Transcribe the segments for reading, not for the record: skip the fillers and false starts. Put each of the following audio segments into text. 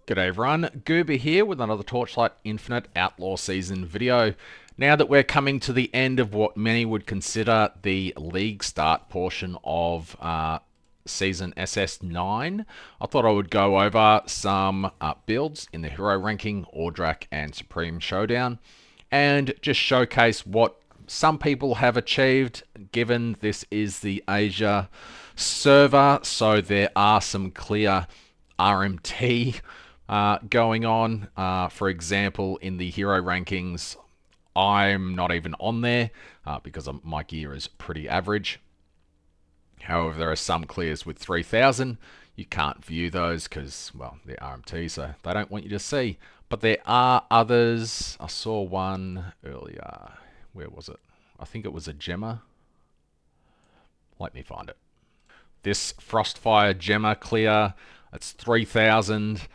G'day everyone, Goober here with another Torchlight Infinite Outlaw Season video. Now that we're coming to the end of what many would consider the League start portion of Season SS9, I thought I would go over some builds in the Hero Ranking, Ordrak and Supreme Showdown, and just showcase what some people have achieved, given this is the Asia server, so there are some clear RMT going on. For example, in the hero rankings, I'm not even on there because my gear is pretty average. However, there are some clears with 3,000. You can't view those because, well, they're RMT, so they don't want you to see. But there are others. I saw one earlier. Where was it? I think it was a Gemma. Let me find it. This Frostfire Gemma clear, it's 3,000.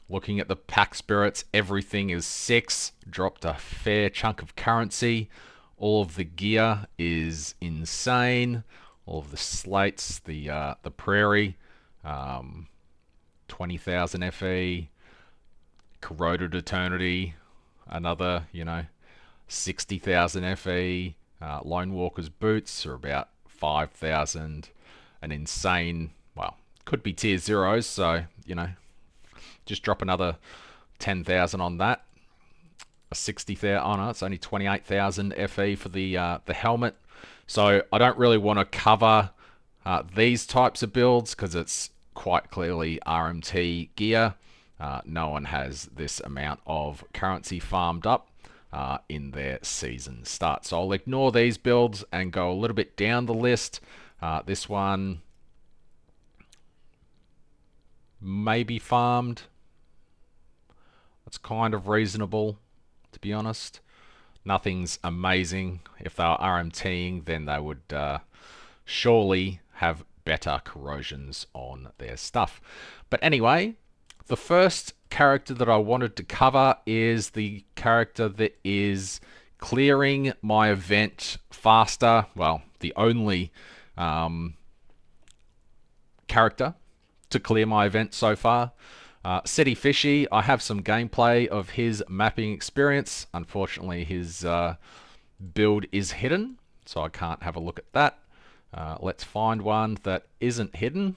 Looking at the pack spirits, everything is 6. Dropped a fair chunk of currency. All of the gear is insane. All of the slates, the prairie, 20,000 FE. Corroded Eternity, another 60,000 FE. Lone Walker's boots are about 5,000. An insane, well, could be tier zeros, so just drop another 10,000 on that. A 60,000. Oh no, it's only 28,000 FE for the helmet. So I don't really want to cover these types of builds because it's quite clearly RMT gear. No one has this amount of currency farmed up in their season start. So I'll ignore these builds and go a little bit down the list. This one maybe farmed. It's kind of reasonable, to be honest. Nothing's amazing. If they were RMTing, then they would surely have better corrosions on their stuff. But anyway, the first character that I wanted to cover is the character that is clearing my event faster. Well, the only character to clear my event so far. CityFishy, I have some gameplay of his mapping experience. Unfortunately, his build is hidden, so I can't have a look at that. Let's find one that isn't hidden.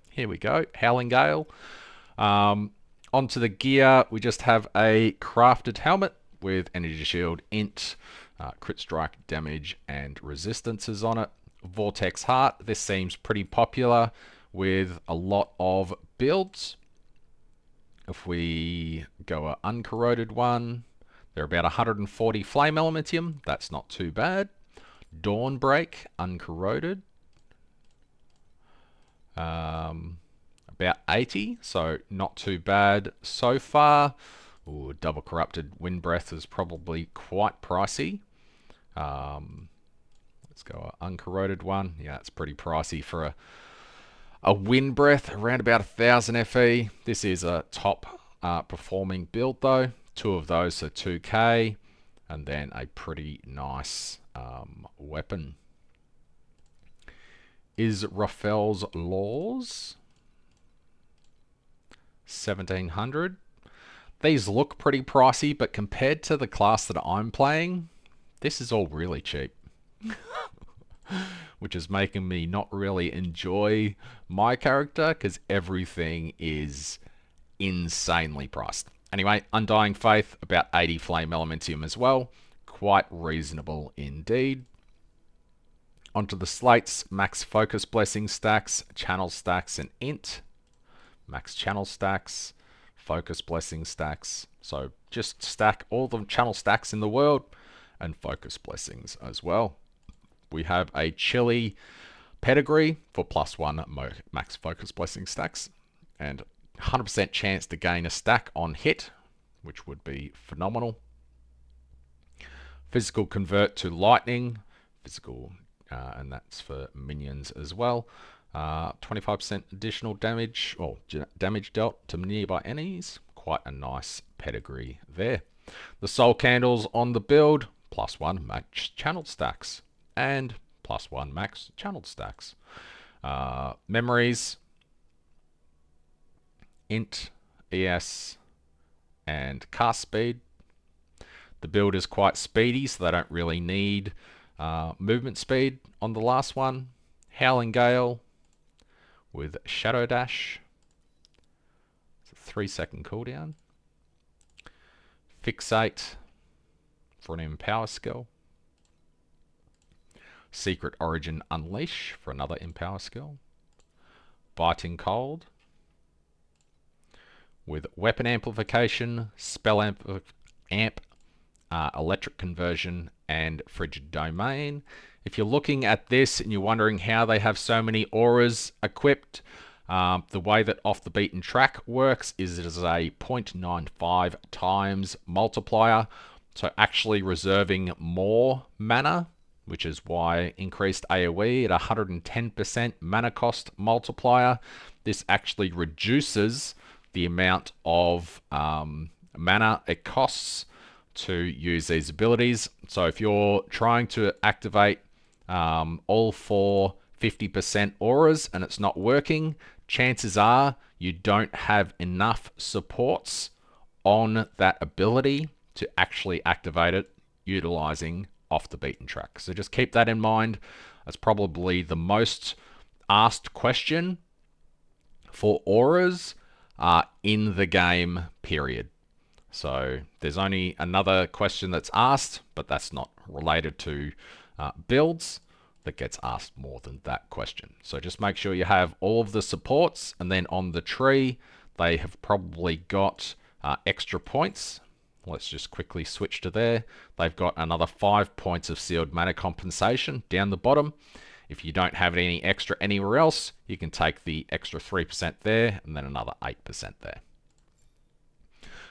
Here we go, Howling Gale. Onto the gear, we just have a crafted helmet with energy shield, int, crit strike, damage, and resistances on it. Vortex Heart, this seems pretty popular with a lot of builds. If we go an uncorroded one, they're about 140 flame elementium. That's not too bad. Dawnbreak, uncorroded. About 80, so not too bad so far. Ooh, double corrupted wind breath is probably quite pricey. Let's go an uncorroded one. Yeah, it's pretty pricey for a wind breath, around about 1,000 FE. This is a top performing build though. 2 of those are 2k, and then a pretty nice weapon. Is Raphael's Laws 1,700. These look pretty pricey, but compared to the class that I'm playing, this is all really cheap. Which is making me not really enjoy my character because everything is insanely priced. Anyway, Undying Faith, about 80 flame elementium as well. Quite reasonable indeed. Onto the slates, max focus blessing stacks, channel stacks, and int. Max channel stacks, focus blessing stacks. So just stack all the channel stacks in the world and focus blessings as well. We have a chilly pedigree for +1 max focus blessing stacks and 100% chance to gain a stack on hit, which would be phenomenal. Physical convert to lightning, physical, and that's for minions as well. 25% additional damage, or damage dealt to nearby enemies. Quite a nice pedigree there. The soul candles on the build, +1 max channel stacks and +1 max channel stacks. Memories, int, ES, and cast speed. The build is quite speedy, so they don't really need movement speed on the last one. Howling Gale with Shadow Dash. It's a 3-second cooldown. Fixate for an Empower skill. Secret Origin Unleash for another Empower skill. Biting Cold with Weapon Amplification, Spell Amp, Electric Conversion, and Frigid Domain. If you're looking at this and you're wondering how they have so many auras equipped, the way that Off the Beaten Track works is it is a 0.95 times multiplier, so actually reserving more mana, which is why increased AoE at 110% mana cost multiplier. This actually reduces the amount of mana it costs to use these abilities. So if you're trying to activate all 4 50% auras and it's not working, chances are you don't have enough supports on that ability to actually activate it utilizing Off the Beaten Track. So just keep that in mind. That's probably the most asked question for auras in the game, period. So there's only another question that's asked, but that's not related to builds, that gets asked more than that question. So just make sure you have all of the supports, and then on the tree, they have probably got extra points. Let's just quickly switch to there. They've got another 5 points of sealed mana compensation down the bottom. If you don't have any extra anywhere else, you can take the extra 3% there and then another 8% there.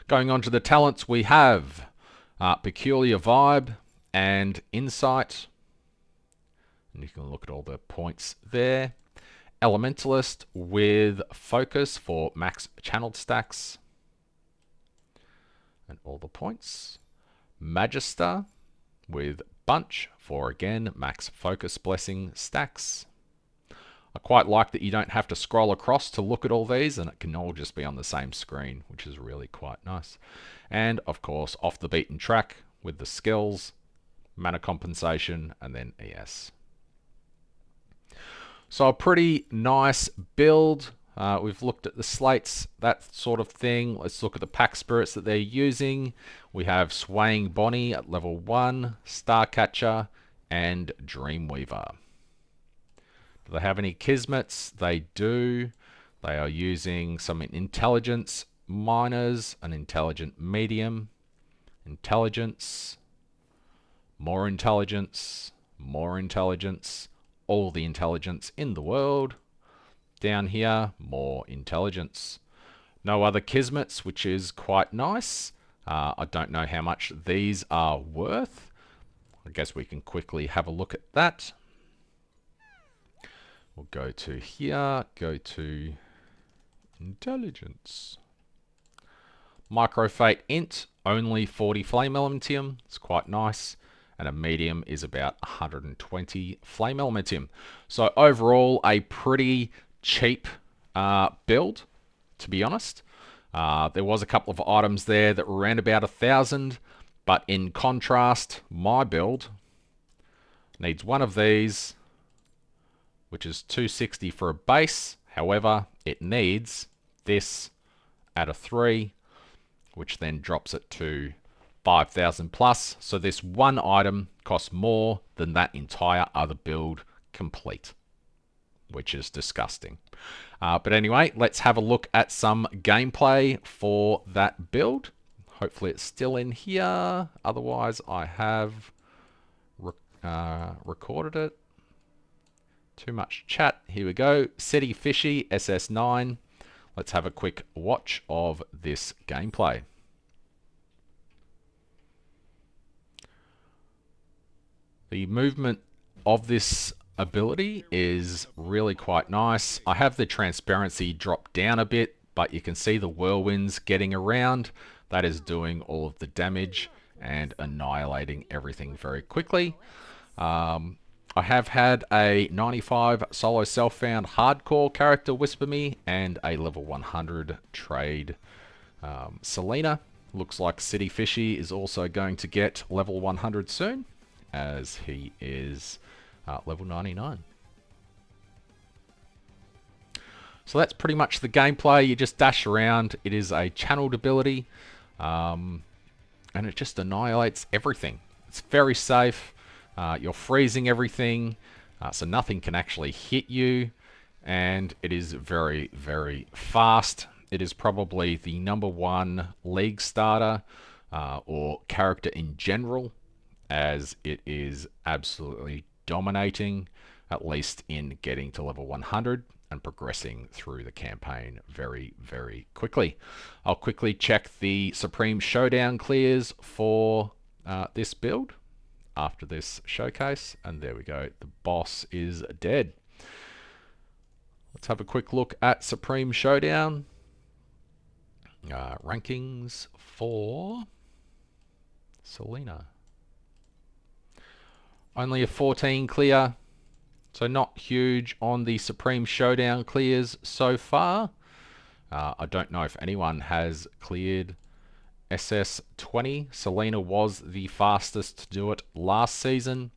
Going on to the talents, we have Peculiar Vibe and Insight. And you can look at all the points there. Elementalist with Focus for max channeled stacks. And all the points. Magister with Bunch for, again, max focus blessing stacks. I quite like that you don't have to scroll across to look at all these, and it can all just be on the same screen, which is really quite nice. And of course, Off the Beaten Track with the skills, mana compensation, and then ES. So a pretty nice build. We've looked at the slates, that sort of thing. Let's look at the pack spirits that they're using. We have Swaying Bonnie at level 1, Starcatcher, and Dreamweaver. Do they have any Kismets? They do. They are using some intelligence miners, an intelligent medium, intelligence, more intelligence, more intelligence, all the intelligence in the world. Down here, more intelligence. No other Kismets, which is quite nice. I don't know how much these are worth. I guess we can quickly have a look at that. We'll go to here, go to intelligence. Microfate Int, only 40 Flame Elementium. It's quite nice. And a medium is about 120 Flame Elementium. So overall, a pretty cheap build, to be honest. There was a couple of items there that were around about 1,000, but in contrast, my build needs one of these, which is 260 for a base. However, it needs this at a 3, which then drops it to 5,000 plus. So this one item costs more than that entire other build complete, which is disgusting. But anyway, let's have a look at some gameplay for that build. Hopefully it's still in here. Otherwise, I have recorded it. Too much chat. Here we go. CityFishy, SS9. Let's have a quick watch of this gameplay. The movement of this ability is really quite nice. I have the transparency dropped down a bit, but you can see the whirlwinds getting around. That is doing all of the damage and annihilating everything very quickly. I have had a 95 solo self-found hardcore character whisper me and a level 100 trade Selena. Looks like CityFishy is also going to get level 100 soon, as he is level 99. So that's pretty much the gameplay. You just dash around. It is a channeled ability, and it just annihilates everything. It's very safe. You're freezing everything, so nothing can actually hit you, and it is very, very fast. It is probably the #1 league starter or character in general, as it is absolutely dominating, at least in getting to level 100 and progressing through the campaign very, very quickly. I'll quickly check the Supreme Showdown clears for this build after this showcase, and there we go. The boss is dead. Let's have a quick look at Supreme Showdown. Rankings for Selena. Only a 14 clear, so not huge on the Supreme Showdown clears so far. I don't know if anyone has cleared SS20. Selena was the fastest to do it last season.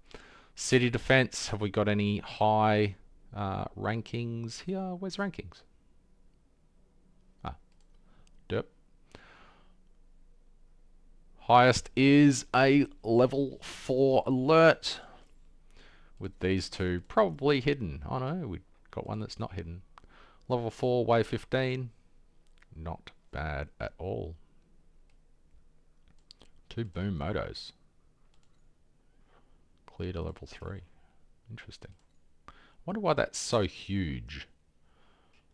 City Defense, have we got any high rankings here? Where's rankings? Yep. Highest is a level 4 alert, with these two probably hidden. Oh no, we got one that's not hidden. Level 4, wave 15. Not bad at all. 2 boom motos. Clear to level 3. Interesting. I wonder why that's so huge.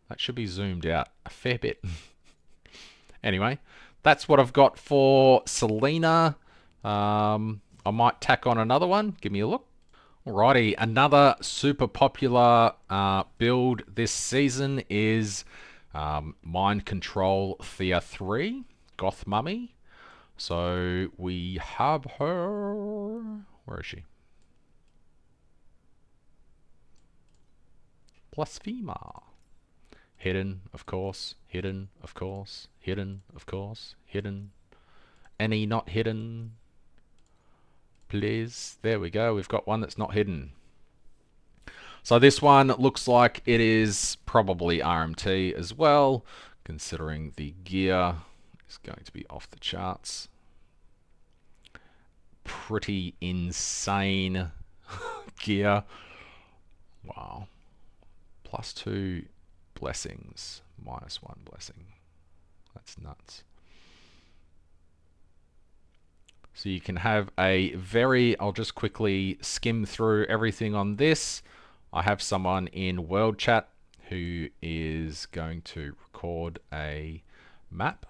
That should be zoomed out a fair bit. Anyway, that's what I've got for Selena. I might tack on another one. Give me a look. Alrighty, another super popular build this season is Mind Control Thea3, Goth Mummy. So we have her. Where is she? Blasphemy. Hidden, of course. Hidden, of course. Hidden, of course. Hidden. Any not hidden? Please. There we go. We've got one that's not hidden. So this one looks like it is probably RMT as well, considering the gear is going to be off the charts. Pretty insane gear. Wow. +2 blessings, -1 blessing. That's nuts. So you can have a very, I'll just quickly skim through everything on this. I have someone in World Chat who is going to record a map.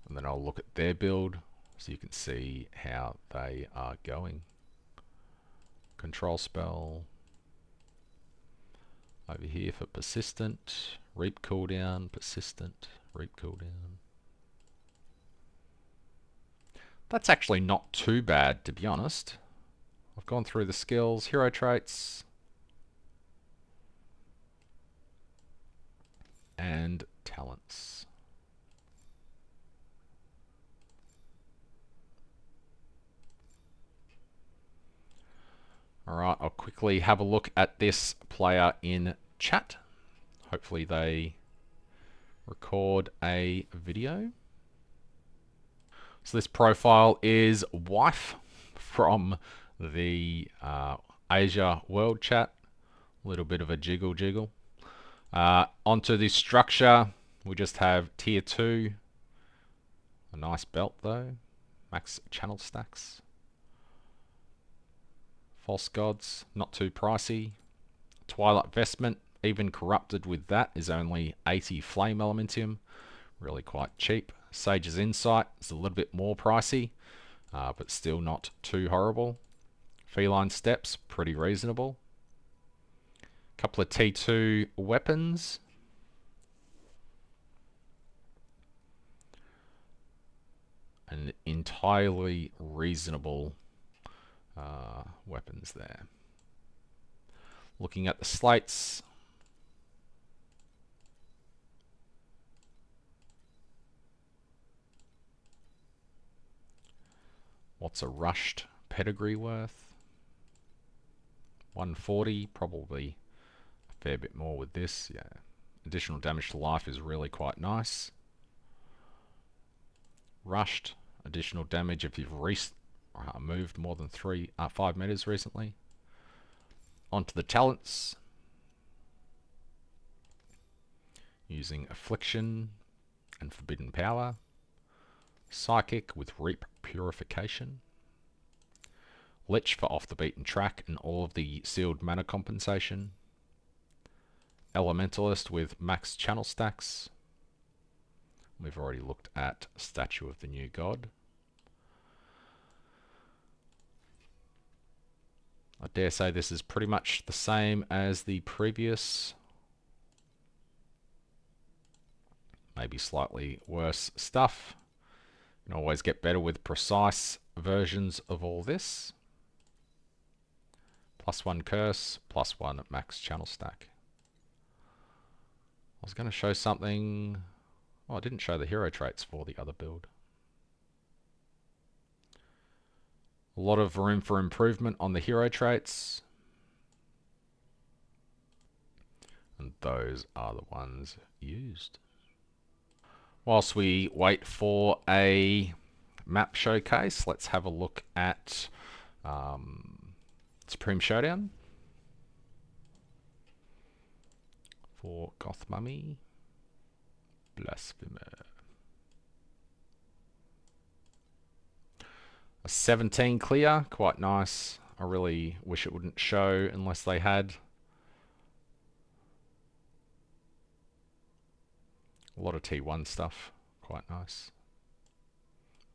And then I'll look at their build so you can see how they are going. Control spell. Over here for persistent, reap cooldown, persistent, reap cooldown. That's actually not too bad, to be honest. I've gone through the skills, hero traits, and talents. Alright, I'll quickly have a look at this player in chat. Hopefully they record a video. So this profile is wife from the Asia World Chat. A little bit of a jiggle. Onto the structure, we just have tier 2. A nice belt though. Max channel stacks. False Gods, not too pricey. Twilight Vestment, even corrupted with that, is only 80 Flame Elementium. Really quite cheap. Sage's Insight is a little bit more pricey, but still not too horrible. Feline Steps, pretty reasonable. Couple of T2 weapons. And entirely reasonable weapons there. Looking at the slates, what's a rushed pedigree worth? 140, probably a fair bit more with this. Yeah, additional damage to life is really quite nice. Rushed, additional damage if you've moved more than 5 meters recently. Onto the talents. Using Affliction and Forbidden Power. Psychic with Reap Purification. Lich for Off the Beaten Track and all of the sealed mana compensation. Elementalist with max channel stacks. We've already looked at Statue of the New God. I dare say this is pretty much the same as the previous. Maybe slightly worse stuff. You can always get better with precise versions of all this. +1 curse, +1 max channel stack. I was going to show something. Oh, I didn't show the hero traits for the other build. A lot of room for improvement on the hero traits. And those are the ones used. Whilst we wait for a map showcase, let's have a look at Supreme Showdown for Goth Mummy, Blasphemy. A 17 clear, quite nice. I really wish it wouldn't show unless they had. A lot of T1 stuff, quite nice.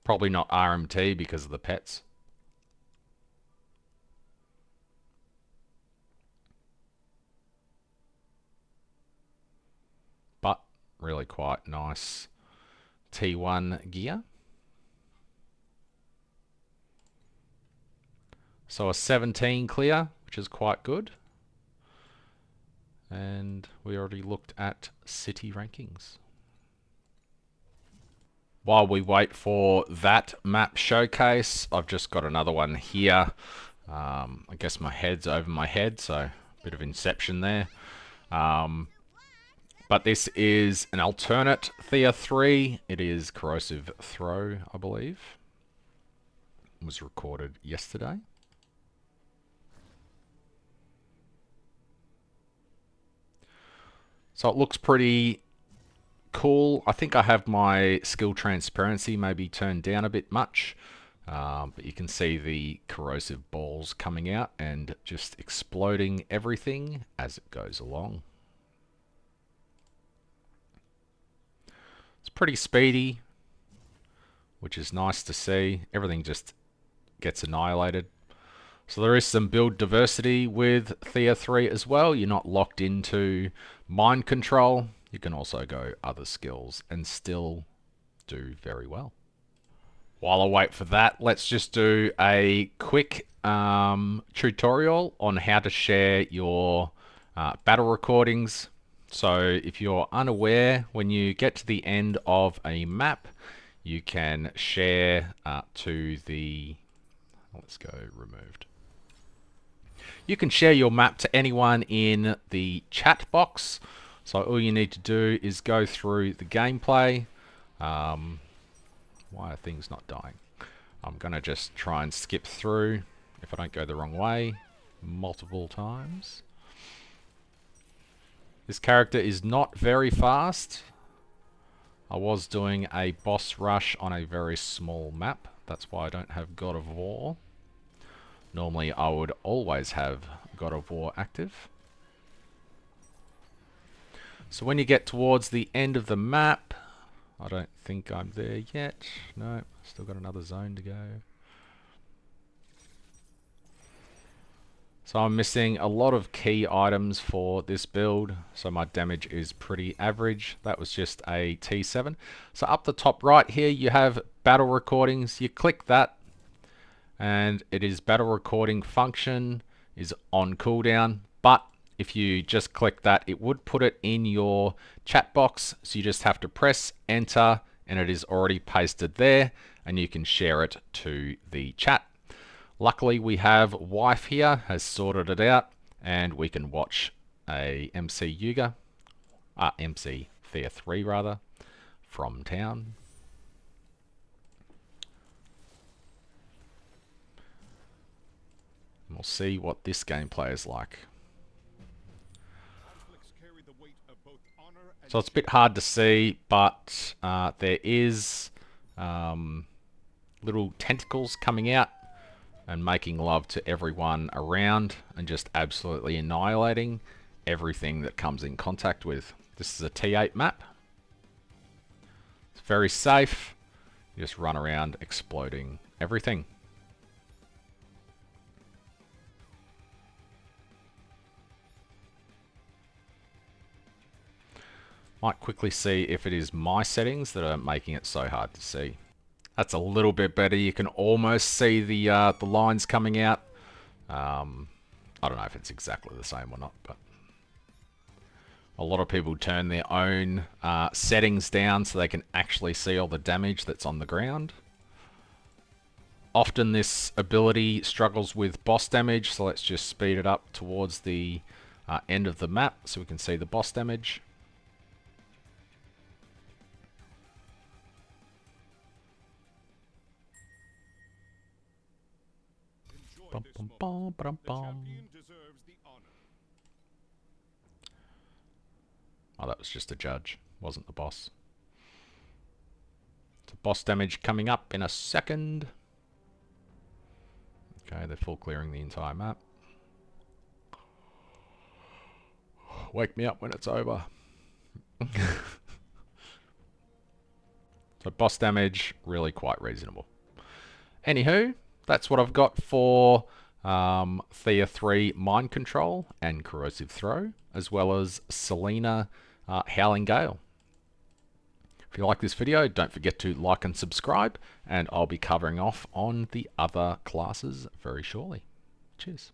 Probably not RMT because of the pets. But really quite nice T1 gear. So a 17 clear, which is quite good. And we already looked at city rankings. While we wait for that map showcase, I've just got another one here. I guess my head's over my head, so a bit of Inception there. But this is an alternate Thea3. It is Corrosive Throw, I believe. It was recorded yesterday. So it looks pretty cool. I think I have my skill transparency maybe turned down a bit much. But you can see the corrosive balls coming out and just exploding everything as it goes along. It's pretty speedy, which is nice to see. Everything just gets annihilated. So there is some build diversity with Thea3 as well. You're not locked into mind control. You can also go other skills and still do very well. While I wait for that, let's just do a quick tutorial on how to share your battle recordings. So if you're unaware, when you get to the end of a map, you can share to the... Let's go removed. You can share your map to anyone in the chat box. So all you need to do is go through the gameplay. Why are things not dying? I'm going to just try and skip through if I don't go the wrong way multiple times. This character is not very fast. I was doing a boss rush on a very small map. That's why I don't have God of War. Normally I would always have God of War active. So when you get towards the end of the map, I don't think I'm there yet. No, still got another zone to go. So I'm missing a lot of key items for this build, so my damage is pretty average. That was just a T7. So up the top right here you have battle recordings. You click that and it is battle recording function is on cooldown, but if you just click that it would put it in your chat box, so you just have to press enter and it is already pasted there and you can share it to the chat. Luckily we have wife here has sorted it out and we can watch a MC Yuga, MC Thea3 rather, from town. And we'll see what this gameplay is like. So it's a bit hard to see, but there is little tentacles coming out and making love to everyone around and just absolutely annihilating everything that comes in contact with. This is a T8 map. It's very safe. You just run around exploding everything. Might quickly see if it is my settings that are making it so hard to see. That's a little bit better. You can almost see the lines coming out. I don't know if it's exactly the same or not, but a lot of people turn their own settings down so they can actually see all the damage that's on the ground. Often this ability struggles with boss damage, so let's just speed it up towards the end of the map so we can see the boss damage. Bum, bum, bum, bum, bum. Oh, that was just a judge, wasn't the boss. So boss damage coming up in a second. Okay, they're full clearing the entire map. Wake me up when it's over. So boss damage, really quite reasonable. Anywho, that's what I've got for Thea3 Mind Control and Corrosive Throw, as well as Selena Howling Gale. If you like this video, don't forget to like and subscribe, and I'll be covering off on the other classes very shortly. Cheers.